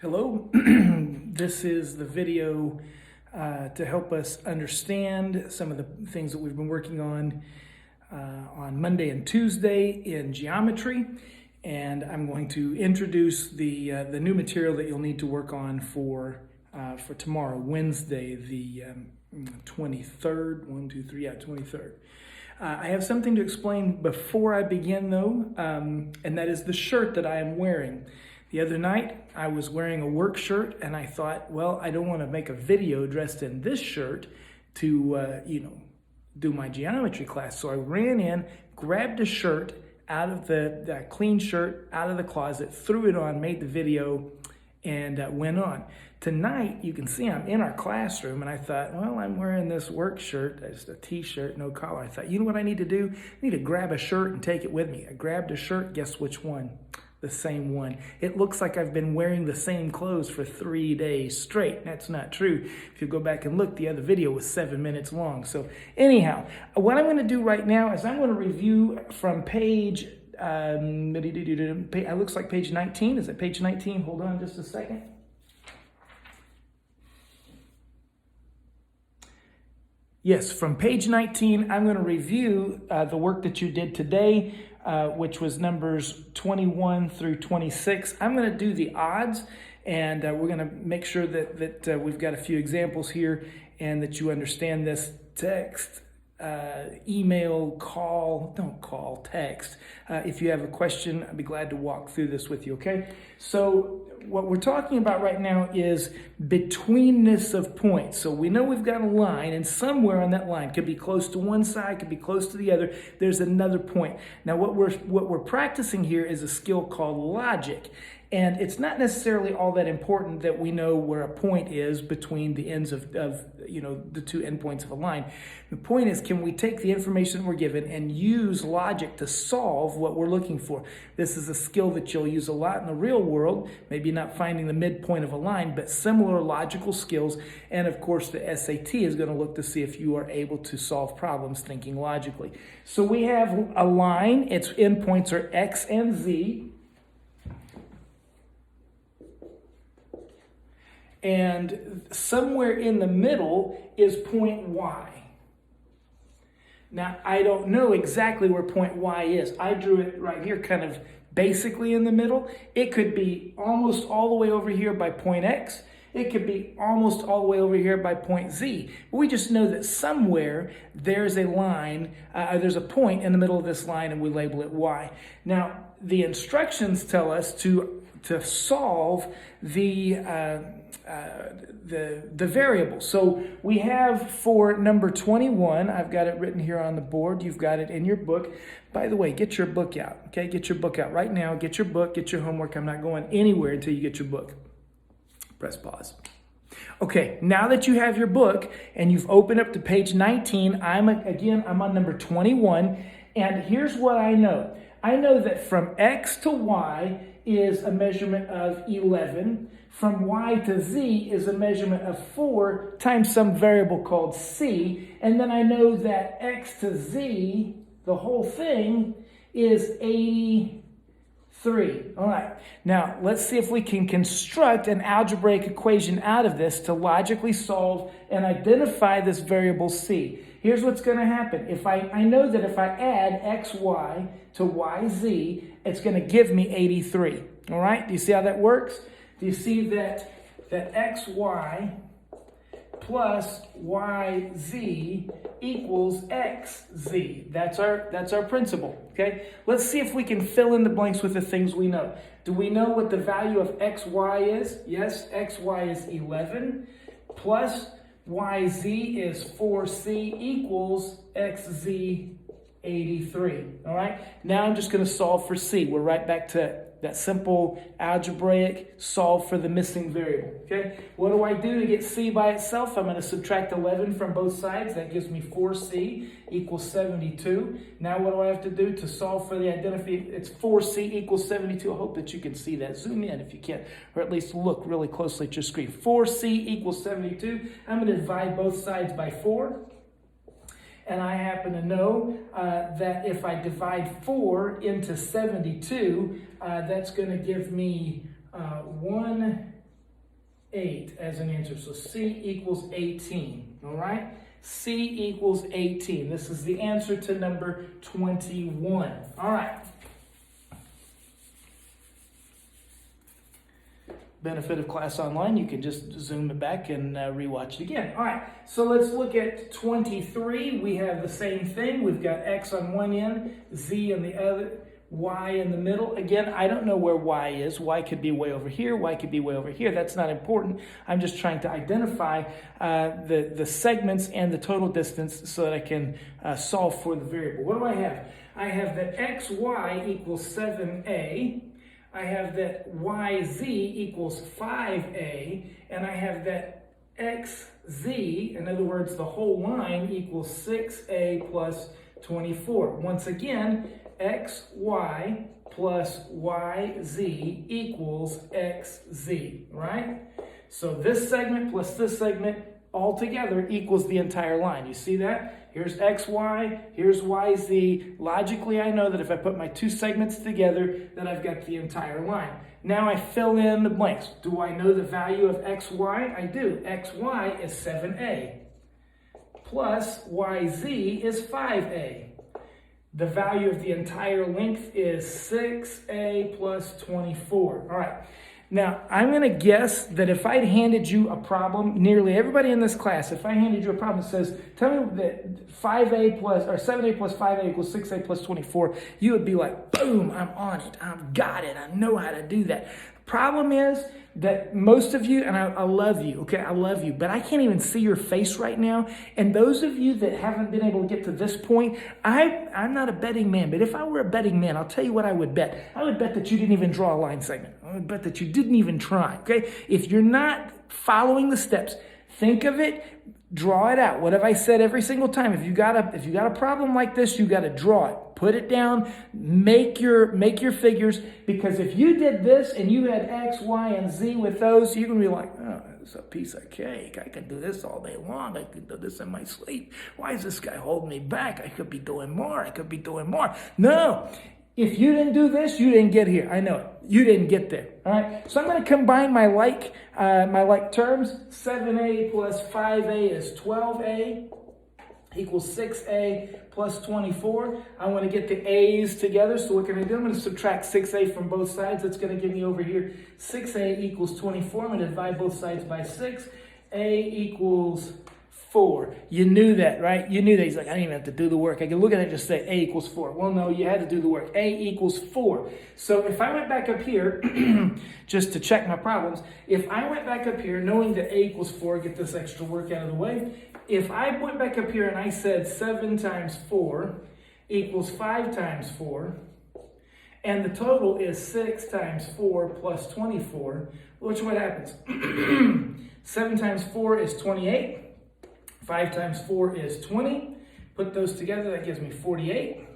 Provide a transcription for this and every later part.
Hello, this is the video to help us understand some of the things that we've been working on Monday and Tuesday in geometry. And I'm going to introduce the new material that you'll need to work on for tomorrow, Wednesday, the 23rd. 23rd. I have something to explain before I begin though, and that is the shirt that I am wearing. The other night, I was wearing a work shirt, and I thought, well, I don't want to make a video dressed in this shirt to, do my geometry class. So I ran in, grabbed a shirt out of the clean shirt out of the closet, threw it on, made the video, and went on. Tonight, you can see I'm in our classroom, and I thought, well, I'm wearing this work shirt. It's a t-shirt, no collar. I thought, you know what I need to do? I need to grab a shirt and take it with me. I grabbed a shirt. Guess which one? The same one. It looks like I've been wearing the same clothes for 3 days straight. That's not true. If you go back and look, the other video was 7 minutes long. So anyhow, what I'm going to do right now is I'm going to review from page, it looks like page 19. Is it page 19? Hold on just a second. Yes, from page 19, I'm going to review the work that you did today, which was numbers 21 through 26. I'm going to do the odds, and we're going to make sure that we've got a few examples here and that you understand this. Text, email, call, don't call, text. If you have a question, I'd be glad to walk through this with you, okay? So what we're talking about right now is betweenness of points. So we know we've got a line, and somewhere on that line, could be close to one side, could be close to the other, there's another point. Now what we're practicing here is a skill called logic. And it's not necessarily all that important that we know where a point is between the ends of the two endpoints of a line. The point is, can we take the information we're given and use logic to solve what we're looking for? This is a skill that you'll use a lot in the real world, maybe not finding the midpoint of a line, but similar logical skills. And of course, the SAT is going to look to see if you are able to solve problems thinking logically. So we have a line, its endpoints are X and Z. And somewhere in the middle is point Y. Now, I don't know exactly where point Y is. I drew it right here kind of basically in the middle. It could be almost all the way over here by point X. It could be almost all the way over here by point Z. We just know that somewhere there's a line, there's a point in the middle of this line, and we label it Y. Now, the instructions tell us to solve the variable. So we have for number 21, I've got it written here on the board. You've got it in your book. By the way, get your book out, okay? Get your book out right now. Get your book, get your homework. I'm not going anywhere until you get your book. Press pause. Okay, now that you have your book and you've opened up to page 19, I'm on number 21, and here's what I know. I know that from X to Y is a measurement of 11. From Y to Z is a measurement of 4 times some variable called C. And then I know that X to Z, the whole thing, is 83. All right. Now, let's see if we can construct an algebraic equation out of this to logically solve and identify this variable C. Here's what's going to happen. If I know that if I add XY to YZ, it's going to give me 83. All right? Do you see how that works? Do you see that XY plus YZ equals XZ? That's our principle, okay? Let's see if we can fill in the blanks with the things we know. Do we know what the value of XY is? Yes, XY is 11 plus YZ is 4C equals XZ 83, all right? Now I'm just going to solve for C. We're right back to that simple algebraic solve for the missing variable, okay? What do I do to get C by itself? I'm going to subtract 11 from both sides. That gives me 4C equals 72. Now what do I have to do to solve for the identity? It's 4C equals 72. I hope that you can see that. Zoom in if you can, or at least look really closely at your screen. 4C equals 72. I'm going to divide both sides by 4. And I happen to know that if I divide 4 into 72, that's going to give me 1 8 as an answer. So C equals 18, all right? C equals 18. This is the answer to number 21. All right. Benefit of class online, you can just zoom it back and rewatch it again. All right, so let's look at 23. We have the same thing. We've got x on one end, z on the other, y in the middle. Again, I don't know where y is. Y could be way over here. Y could be way over here. That's not important. I'm just trying to identify the segments and the total distance so that I can solve for the variable. What do I have? I have that xy equals 7a. I have that yz equals 5a, and I have that xz, in other words, the whole line, equals 6a plus 24. Once again, xy plus yz equals xz, right? So this segment plus this segment all together equals the entire line. You see that? Here's xy, here's yz. Logically, I know that if I put my two segments together, then I've got the entire line. Now I fill in the blanks. Do I know the value of xy? I do. xy is 7a plus yz is 5a. The value of the entire length is 6a plus 24. All right. Now, I'm going to guess that if I'd handed you a problem, nearly everybody in this class, if I handed you a problem that says, tell me that 7a plus 5a equals 6a plus 24, you would be like, boom, I'm on it. I've got it. I know how to do that. Problem is that most of you, and I love you, okay, I love you, but I can't even see your face right now. And those of you that haven't been able to get to this point, I'm not a betting man, but if I were a betting man, I'll tell you what I would bet. I would bet that you didn't even draw a line segment. I would bet that you didn't even try, okay? If you're not following the steps, think of it, draw it out. What have I said every single time? If you got a problem like this, you got to draw it. Put it down, make your figures, because if you did this and you had X, Y, and Z with those, you're going to be like, oh, it's a piece of cake. I can do this all day long. I could do this in my sleep. Why is this guy holding me back? I could be doing more. I could be doing more. No. If you didn't do this, you didn't get here. I know it. You didn't get there. All right. So I'm going to combine my like terms. 7a plus 5a is 12a equals 6a plus 24. I want to get the a's together. So what can I do? I'm going to subtract 6a from both sides. That's going to give me over here 6a equals 24. I'm going to divide both sides by 6. A equals 4. You knew that, right? You knew that. He's like, I didn't even have to do the work. I can look at it and just say A equals 4. Well, no, you had to do the work. A equals 4. So if I went back up here, just to check my problems, if I went back up here knowing that A equals 4, get this extra work out of the way. If I went back up here and I said 7 times 4 equals 5 times 4, and the total is 6 times 4 plus 24, which what happens? 7 times 4 is 28. 5 times 4 is 20. Put those together, that gives me 48.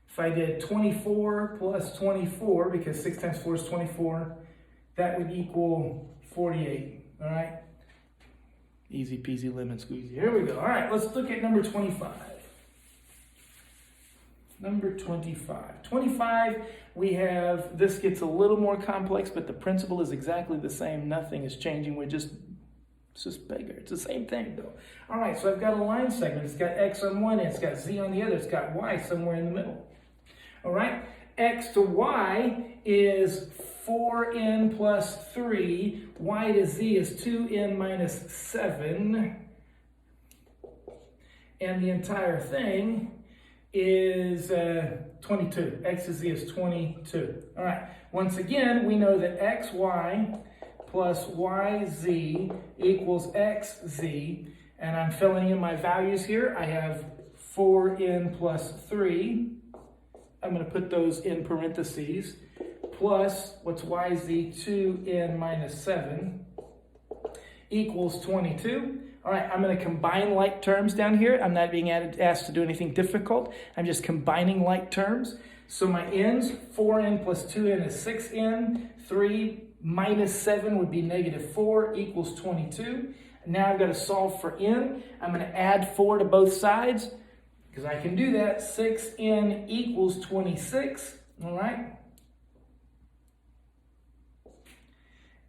If I did 24 plus 24, because 6 times 4 is 24, that would equal 48. All right? Easy peasy lemon squeezy. Here we go. All right, let's look at number 25. Number 25. 25, we have, this gets a little more complex, but the principle is exactly the same. Nothing is changing. It's just bigger. It's the same thing, though. All right, so I've got a line segment. It's got x on one end. It's got z on the other. It's got y somewhere in the middle. All right, x to y is 4n plus 3. Y to z is 2n minus 7. And the entire thing is 22. X to z is 22. All right, once again, we know that xy plus yz equals xz, and I'm filling in my values here. I have 4n plus 3. I'm going to put those in parentheses, plus, what's yz, 2n minus 7, equals 22. All right, I'm going to combine like terms down here. I'm not being asked to do anything difficult. I'm just combining like terms. So my n's, 4n plus 2n is 6n, 3 minus 7 would be negative 4 equals 22. Now I've got to solve for n. I'm going to add 4 to both sides because I can do that. 6n equals 26. All right.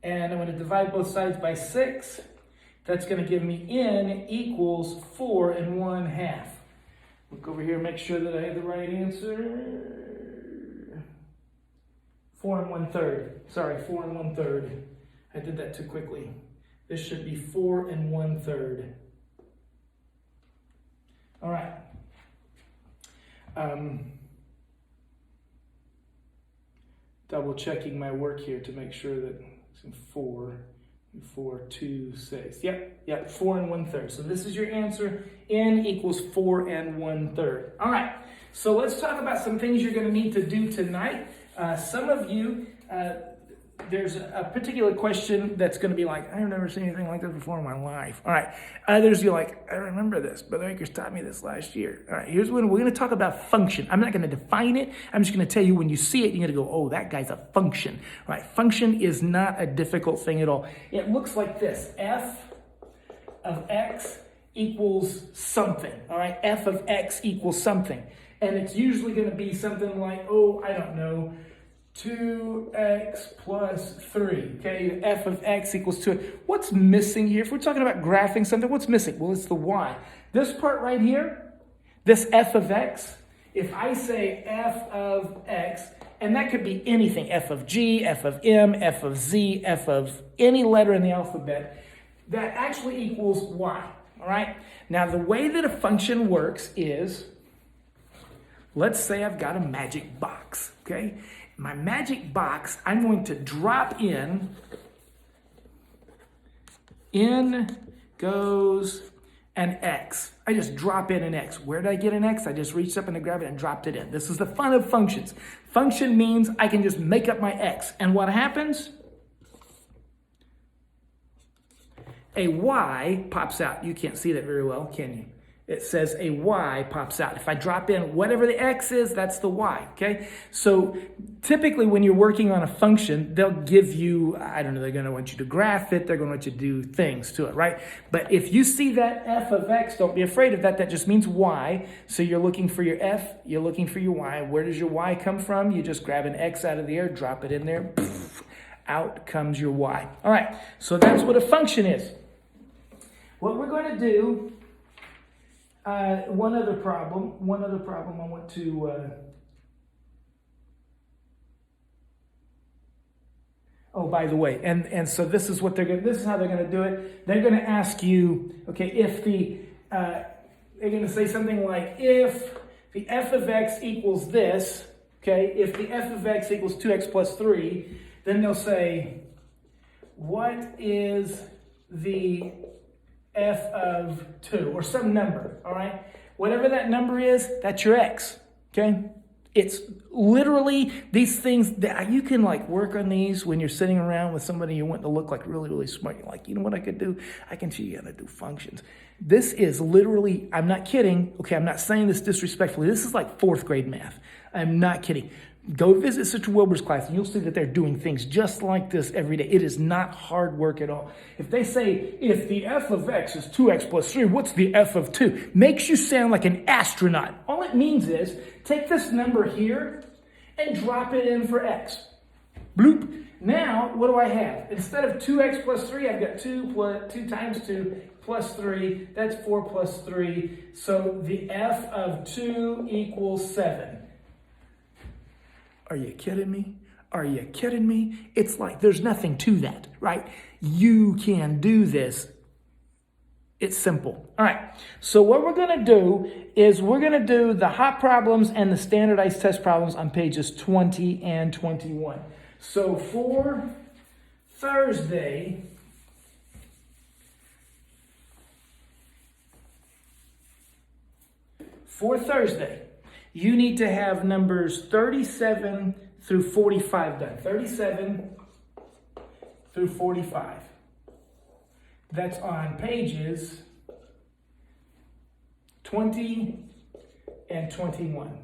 And I'm going to divide both sides by 6. That's going to give me n equals 4 1/2. Look over here, make sure that I have the right answer. 4 1/3. Sorry, 4 1/3. I did that too quickly. This should be 4 1/3. All right. Double checking my work here to make sure that it's in 4, 2, 6. Yep, 4 1/3. So this is your answer. N equals 4 1/3. All right. So let's talk about some things you're going to need to do tonight. Some of you, there's a particular question that's going to be like, I've never seen anything like this before in my life. All right. Others, you're like, I remember this. Brother Akers taught me this last year. All right. Here's when we're going to talk about function. I'm not going to define it. I'm just going to tell you when you see it, you're going to go, oh, that guy's a function. All right. Function is not a difficult thing at all. It looks like this. F of x equals something. All right. F of x equals something. And it's usually going to be something like, oh, I don't know, 2x plus 3, okay? F of x equals 2. What's missing here? If we're talking about graphing something, what's missing? Well, it's the y. This part right here, this f of x, if I say f of x, and that could be anything, f of g, f of m, f of z, f of any letter in the alphabet, that actually equals y, all right? Now, the way that a function works is, let's say I've got a magic box, okay? My magic box, I'm going to drop in goes an x. I just drop in an x. Where did I get an x? I just reached up and grabbed it and dropped it in. This is the fun of functions. Function means I can just make up my x. And what happens? A y pops out. You can't see that very well, can you? It says a y pops out. If I drop in whatever the x is, that's the y, okay? So typically when you're working on a function, they'll give you, I don't know, they're going to want you to graph it. They're going to want you to do things to it, right? But if you see that f of x, don't be afraid of that. That just means y. So you're looking for your f, you're looking for your y. Where does your y come from? You just grab an x out of the air, drop it in there, poof, out comes your y. All right, so that's what a function is. What we're going to do, one other problem I want to, oh, by the way, and so this is what this is how they're going to do it. They're going to ask you, okay, if they're going to say something like, if the f of x equals this, okay, if the f of x equals 2x plus 3, then they'll say, what is the f of 2, or some number, all right? Whatever that number is, that's your x, okay? It's literally these things that you can like work on these when you're sitting around with somebody you want to look like really, really smart. You're like, you know what I could do? I can show you how to do functions. This is literally, I'm not kidding, okay? I'm not saying this disrespectfully. This is like 4th grade math. I'm not kidding. Go visit Sister Wilbur's class and you'll see that they're doing things just like this every day. It is not hard work at all. If they say, if the f of x is 2x plus 3, what's the f of 2? Makes you sound like an astronaut. All it means is, take this number here and drop it in for x. Bloop. Now, what do I have? Instead of 2x plus 3, I've got 2 times 2 plus 3. That's 4 plus 3. So the f of 2 equals 7. Are you kidding me? Are you kidding me? It's like there's nothing to that, right? You can do this. It's simple. All right. So what we're going to do is we're going to do the hot problems and the standardized test problems on pages 20 and 21. So for Thursday, you need to have numbers 37 through 45 done. 37 through 45. That's on pages 20 and 21.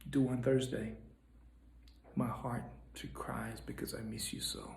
Due on Thursday. My heart, she cries because I miss you so.